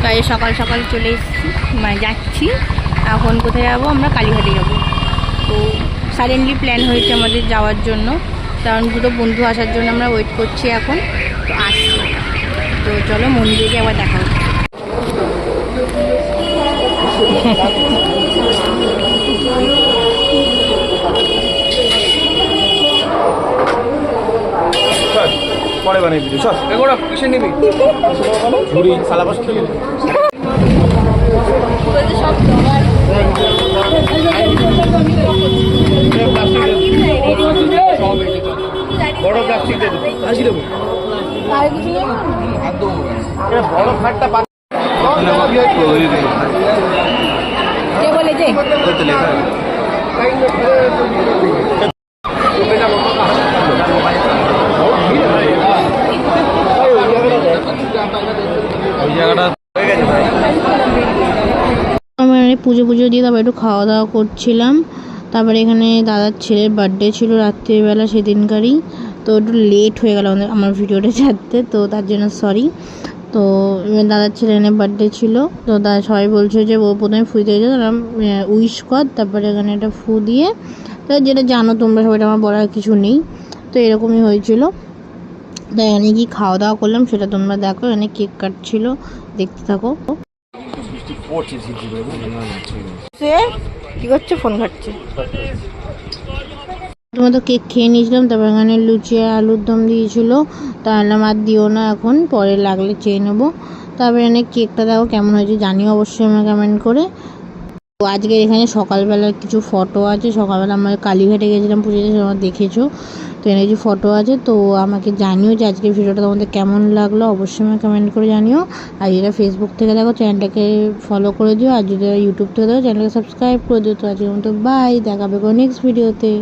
তাই সকাল সকাল চলে এসেছি, মানে যাচ্ছি। এখন কোথায় যাবো? আমরা কালীঘাটে যাব। তো সাডেনলি প্ল্যান হয়েছে আমাদের যাওয়ার জন্য, কারণ দুটো বন্ধু আসার জন্য আমরা ওয়েট করছি এখন। তো আসছি, তো চলো মন্দিরে আবার দেখা হচ্ছে। পরে বানাই ভিডিও সব এগোড়া কিসে নিবি ঝুড়ি সালাবাস খেয়ে সব বড় প্লাস্টিক দিয়ে দেবো আসি দেবো বড় খাটটা কে বলেছে? আমি পুজো দিয়ে তারপর একটু খাওয়া দাওয়া করছিলাম। তারপরে এখানে দাদার ছেলের বার্থডে ছিল রাত্রিবেলা সেদিনকারই, তো একটু লেট হয়ে গেল আমার ভিডিওটা ছাড়তে, তো তার জন্য সরি। তো দাদার ছেলে এনে বার্থডে ছিল, তো দাদা সবাই বলছে যে ও প্রথমে ফু দিয়েছে, তারা উইশ কর, তারপরে এখানে একটা ফু দিয়ে, তো যেটা জানো তোমরা সবাই, আমার বলার কিছু নেই। তো এরকমই হয়েছিল। তাই এখানে কি খাওয়া দাওয়া করলাম সেটা তোমরা দেখো। এখানে কেক কাটছিল, দেখতে থাকো। সে কি করছে? ফোন ঘাটছে। প্রথমে তো কেক খেয়ে নিয়েছিলাম, তারপর এখানে লুচি আর আলুর দম দিয়েছিল, তাহলে আর দিও না, এখন পরে লাগলে চেয়ে নেবো। তারপরে এখানে কেকটা দেখো কেমন হয়েছে, জানিও অবশ্যই আমরা কমেন্ট করে। তো আজকে এখানে সকালবেলার কিছু ফটো আছে। সকালবেলা আমরা কালীঘাটে গেছিলাম পুজোতে, তোমরা দেখেছো। তো এখানে কিছু ফটো আছে, তো আমাকে জানিও যে আজকের ভিডিওটা তোমাদের কেমন লাগলো, অবশ্যই আমাকে কমেন্ট করে জানিও। আর যেটা ফেসবুক থেকে দেখো চ্যানেলটাকে ফলো করে দিও, আর যদি ইউটিউব থেকে দেখো চ্যানেলটাকে সাবস্ক্রাইব করে দিও। তো আজকের মতো বাই, দেখা হবে নেক্সট ভিডিওতে।